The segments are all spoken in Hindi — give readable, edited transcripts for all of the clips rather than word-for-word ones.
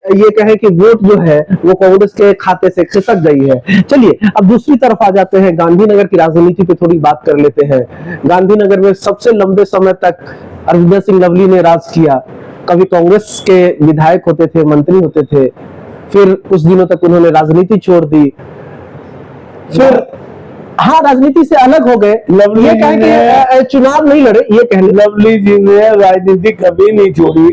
ये कहें कि वोट जो है वो कांग्रेस के खाते से खिसक गई है। चलिए अब दूसरी तरफ आ जाते हैं, गांधीनगर की राजनीति पे थोड़ी बात कर लेते हैं। गांधीनगर में सबसे लंबे समय तक अरविंदर सिंह लवली ने राज किया। कभी कांग्रेस के विधायक होते थे, मंत्री होते थे, फिर कुछ दिनों तक उन्होंने राजनीति छोड़ दी, फिर हाँ राजनीति से अलग हो गए। लवली ये कहें कि चुनाव नहीं लड़े, ये कहने लवली जी ने राजनीति कभी नहीं छोड़ी।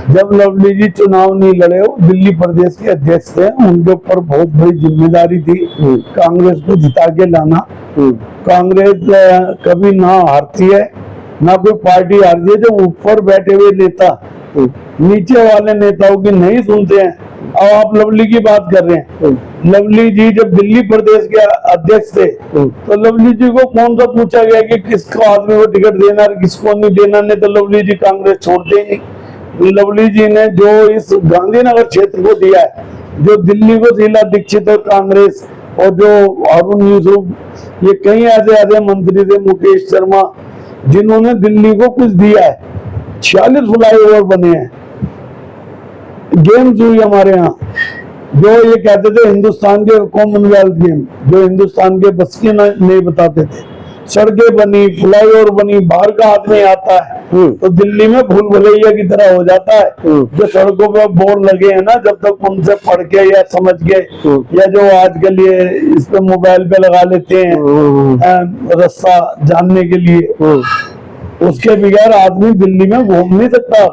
जब लवली जी चुनाव नहीं लड़े, वो दिल्ली प्रदेश के अध्यक्ष थे, उनके ऊपर बहुत बड़ी जिम्मेदारी थी कांग्रेस को जिता के लाना। कांग्रेस कभी ना हारती है ना कोई पार्टी हारती है। जब ऊपर बैठे हुए नेता नीचे वाले नेताओं की नहीं सुनते हैं। अब आप लवली की बात कर रहे हैं, लवली जी जब दिल्ली प्रदेश के अध्यक्ष थे तो लवली जी को कौन सा पूछा गया कि किसको आदमी को टिकट देना है किसको नहीं देना, नहीं तो लवली जी कांग्रेस छोड़ते ही नहीं। लवली जी ने जो इस गांधीनगर क्षेत्र को दिया है, जो दिल्ली को शीला दीक्षित और कांग्रेस और जो हारून यूसुफ, ये कई ऐसे मंत्री थे, मुकेश शर्मा, जिन्होंने दिल्ली को कुछ दिया है। 46 फ्लाईओवर बने हैं, गेम्स हुई हमारे यहाँ, जो ये कहते थे हिंदुस्तान के कॉमनवेल्थ गेम, जो हिंदुस्तान के बस की नहीं बताते थे। सड़कें बनी, फ्लाईओवर बनी, बाहर का आदमी आता है तो दिल्ली में भूल भुलैया की तरह हो जाता है। जो सड़कों पर बोर्ड लगे हैं ना, जब तक उनसे पढ़ के या समझ के या जो आजकल ये इस पे मोबाइल पे लगा लेते हैं रास्ता जानने के लिए, उसके बगैर आदमी दिल्ली में घूम नहीं सकता।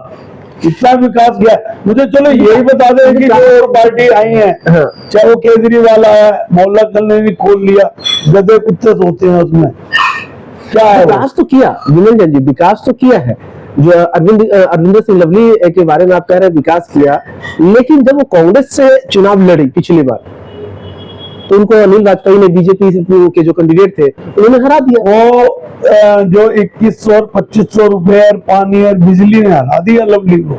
इतना विकास किया। मुझे चलो यही बता दें कि जो पार्टी आई है, चाहे वो केजरीवाल आया, मोहल्ला कॉलोनी खोल लिया, गधे कुत्ते सोते हैं उसमें, क्या है? विकास तो किया विमल जैन जी, विकास तो किया है। जो अरविंदर सिंह लवली के बारे में आप कह रहे हैं विकास किया, लेकिन जब वो कांग्रेस से चुनाव लड़ी पिछली बार तो उनको अनिल वाजपेयी ने, बीजेपी के जो कैंडिडेट थे, उन्होंने हरा दिया। वो जो 2100 और 2500 रुपए और पानी और बिजली ने हरा दिया लवली को।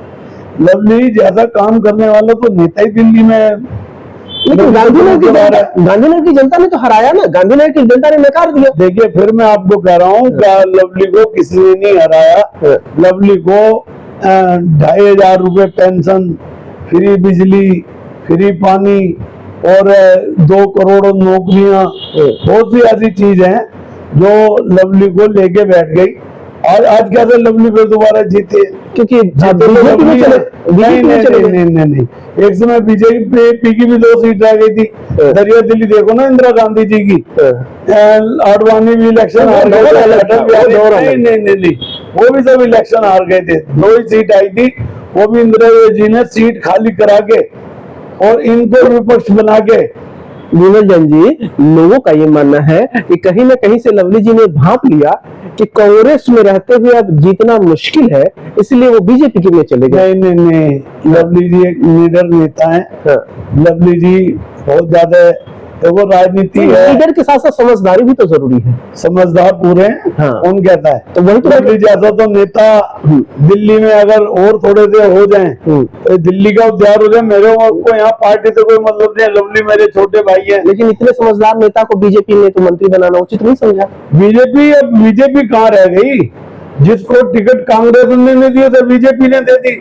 लवली ज्यादा काम करने वाला तो नेता ही दिल्ली में। लेकिन गांधीनगर की जनता ने तो हराया ना, गांधीनगर की जनता ने नकार दिया। देखिए फिर मैं आपको कह रहा हूँ, लवली को किसी ने नहीं हराया। लवली को 2500 रुपए पेंशन, फ्री बिजली, फ्री पानी और 2 करोड़ नौकरियां, बहुत सी ऐसी चीज हैं जो लवली को लेके बैठ गई। और आज कैसे लवली फिर दोबारा जीते? क्योंकि नहीं, एक समय बीजेपी की भी 2 सीट रह गई थी। दरिया दिल्ली देखो ना, इंदिरा गांधी जी की, आडवाणी भी इलेक्शन हार गए थे। नहीं, वो भी सब इलेक्शन हार गए थे। 2 ही सीट आई थी, वो भी इंदिरा जी ने सीट खाली करा के और इनको विपक्ष बना के। विमल जैन जी, लोगों का ये मानना है कि कहीं ना कहीं से लवली जी ने भांप लिया कि कांग्रेस में रहते हुए अब जीतना मुश्किल है, इसलिए वो बीजेपी में चले गए। नहीं, लवली जी एक लीडर नेता है। लवली जी बहुत ज्यादा, तो वो राजनीति है, लीडर के साथ साथ समझदारी भी तो जरूरी है। समझदार पूरे कौन कहता है? तो वही लवली जैसा तो नेता दिल्ली में अगर और थोड़े से हो जाएं तो दिल्ली का उद्धार हो जाए। मेरे को यहाँ पार्टी से कोई मतलब नहीं, लवली मेरे छोटे भाई हैं। लेकिन इतने समझदार नेता को बीजेपी ने तो मंत्री बनाना उचित नहीं समझा। बीजेपी कहाँ रह गई? जिसको टिकट कांग्रेस ने नहीं दिया था, बीजेपी ने दे दी।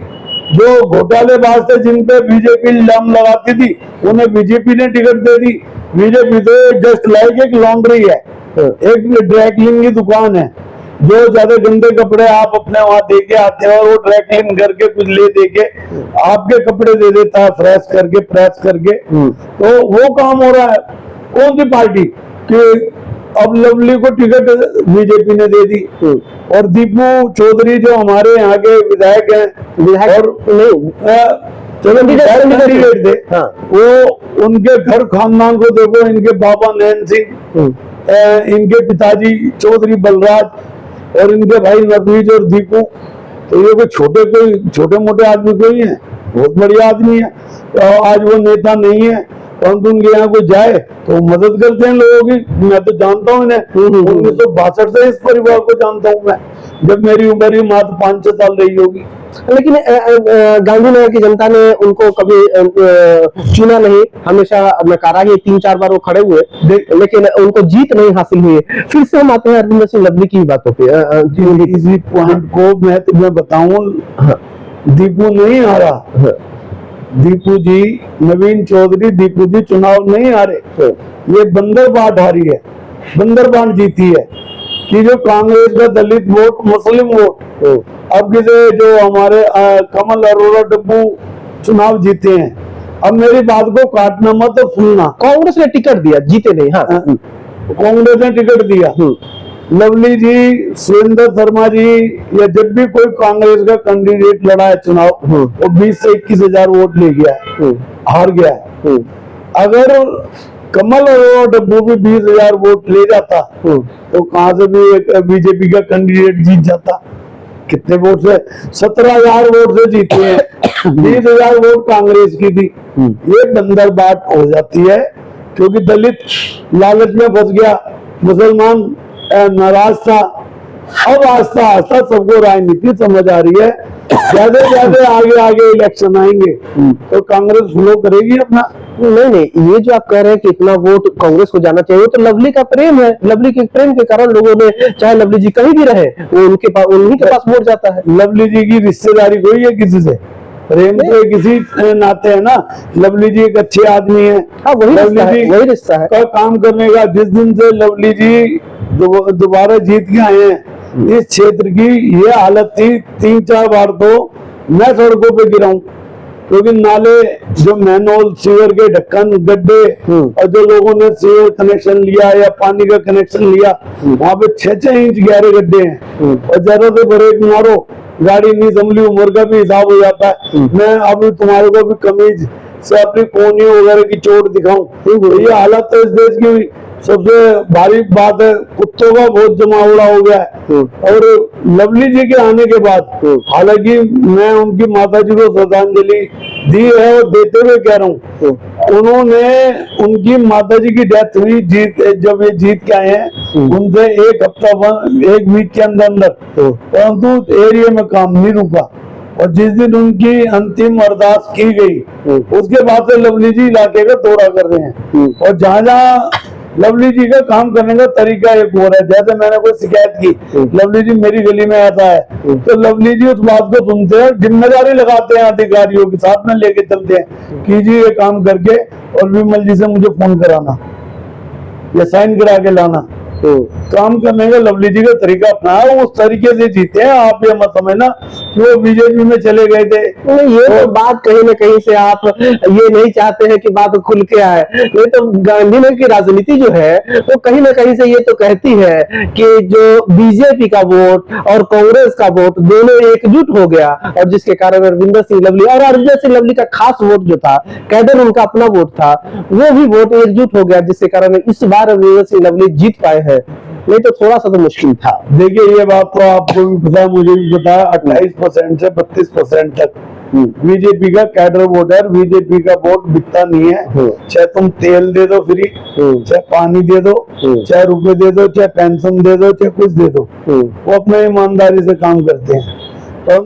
जो घोटालेबाज थे, जिन पे बीजेपी इल्जाम लगाती थी, उन्हें बीजेपी ने टिकट दे दी। बीजेपी तो जस्ट लाइक एक लॉन्ड्री है, एक ड्राई क्लीन की दुकान है। जो ज्यादा गंदे कपड़े आप अपने वहां दे के आते हैं और वो ड्राई क्लीन करके कुछ ले दे के आपके कपड़े दे देता है, फ्रेश करके, प्रेस करके। तो वो काम हो रहा है। कौन सी पार्टी कि अब लवली को टिकट बीजेपी ने दे दी। और दीपू चौधरी जो हमारे यहाँ के विधायक हैं, और कैंडिडेट थे, वो उनके घर खानदान को देखो, इनके बाबा नैन सिंह, इनके पिताजी चौधरी बलराज और इनके भाई नरवीज और दीपू। तो ये कोई छोटे मोटे आदमी कोई है, बहुत बढ़िया आदमी है। तो आज वो नेता नहीं है, परंतु उनके यहाँ कोई जाए तो मदद करते हैं लोगों की। मैं तो जानता हूँ इन्हें, 1962 से इस परिवार को जानता हूँ मैं, जब मेरी उम्र ही मात्र 5-6 साल रही होगी। लेकिन गांधीनगर की जनता ने उनको कभी चुना नहीं, हमेशा नकारा ही। 3-4 बार वो खड़े हुए, लेकिन उनको जीत नहीं हासिल हुई। फिर से हम आते हैं अरविंदर सिंह लवली की बातों पे। इसी पॉइंट को मैं तुम्हें बताऊं, दीपू नहीं हारा, दीपू जी, नवीन चौधरी, दीपू जी चुनाव नहीं हारे, ये बंदर बाट हारी है, बंदर बाट जीती है कि जो कांग्रेस का दलित वोट, मुस्लिम वोट, अब किसे जो हमारे कमल अरोड़ा डब्बू चुनाव जीते हैं। अब मेरी बात को काटना मत और सुनना। कांग्रेस ने टिकट दिया, जीते नहीं। हाँ, कांग्रेस ने टिकट दिया। लवली जी, सुरेंद्र शर्मा जी, या जब भी कोई कांग्रेस का कैंडिडेट लड़ा है चुनाव, वो 20 से 21 हजार वोट ले गया है, हार गया है। अगर कमल और डब्बू भी 20,000 वोट ले जाता तो कहां से भी एक बीजेपी का कैंडिडेट जीत जाता। कितने वोट से? 17,000 वोट से जीते हैं। 20,000 वोट कांग्रेस की थी। ये बंदर बात हो जाती है क्योंकि दलित लालच में फंस गया, मुसलमान नाराज था। अब आस्ता आस्ता सबको राजनीति समझ आ रही है। ज्यादा ज्यादा आगे आगे इलेक्शन आएंगे तो कांग्रेस फ्लो करेगी अपना। नहीं, ये जो आप कह रहे हैं कि इतना वोट कांग्रेस को जाना चाहिए, तो लवली का प्रेम है। लवली के प्रेम के कारण लोगों ने, चाहे लवली जी कहीं भी रहे, वो उनके पास, उन्हीं के पास वोट जाता है। लवली जी की रिश्तेदारी कोई है किसी से? प्रेम तो किसी नाते है ना। लवली जी एक अच्छे आदमी है। हाँ, वही रिश्ता है का काम करने का। जिस दिन से लवली जी दोबारा जीत के आए हैं, इस क्षेत्र की ये हालत थी। 3-4 बार तो मैं सड़कों पे गिरा हूं क्योंकि नाले, जो मैनहोल, सीवर के ढक्कन, गड्ढे, और जो लोगों ने सीवर कनेक्शन लिया या पानी का कनेक्शन लिया, वहां पे 6-6 इंच गहरे गड्ढे हैं। और ज्यादा से ब्रेक मारो, गाड़ी नहीं संभली, उम्र का भी हिसाब हो जाता है। मैं अब तुम्हारे को भी कमीज से अपनी कोहनी वगैरह की चोट दिखाऊं। ये हालत तो इस देश की सबसे भारी बात है। कुत्तों का बहुत जमावड़ा हो गया है। और लवली जी के आने के बाद, हालांकि मैं उनकी माता जी को श्रद्धांजलि दी है और देते हुए कह रहा हूँ, उन्होंने, उनकी माता जी की डेथ हुई जब ये जीत के आए हैं, उनसे एक वीक के अंदर, परंतु एरिया में काम नहीं रुका। और जिस दिन उनकी अंतिम अरदास की गई, उसके बाद से लवली जी इलाके का दौरा कर रहे हैं। और जहाँ लवली जी का काम करने का तरीका एक और है। जैसे मैंने कोई शिकायत की, लवली जी मेरी गली में आता है, तो लवली जी उस बात को सुनते हैं, जिम्मेदारी लगाते हैं, अधिकारियों के साथ में लेके चलते हैं, कीजिए ये काम करके और विमल जी से मुझे फोन कराना या साइन करा के लाना। काम करने का लवली जी का तरीका अपनाया, उस तरीके से जीते हैं। आप ये मत समझना कि वो बीजेपी में चले गए थे। ये तो बात कहीं न कहीं से आप ये नहीं चाहते हैं कि बात खुल के आए। नहीं तो गांधीनगर की राजनीति जो है वो कहीं न कहीं से ये तो कहती है कि जो बीजेपी का वोट और कांग्रेस का वोट दोनों एकजुट हो गया, और जिसके कारण अरविंदर सिंह लवली और अरविंदर सिंह लवली का खास वोट जो था, कैडर उनका अपना वोट था, वो भी वोट एकजुट हो गया, जिसके कारण इस बार अरविंदर सिंह लवली जीत पाए हैं। नहीं तो थोड़ा सा तो मुश्किल था। देखिए, ये बात तो आपको भी पता है, मुझे भी पता है। 28% से 32% तक बीजेपी का कैडर वोट है। बीजेपी का वोट बिकता नहीं है। चाहे तुम तेल दे दो फ्री, चाहे पानी दे दो, चाहे रुपए दे दो, चाहे पेंशन दे दो, चाहे कुछ दे दो, वो अपने ईमानदारी से काम करते हैं।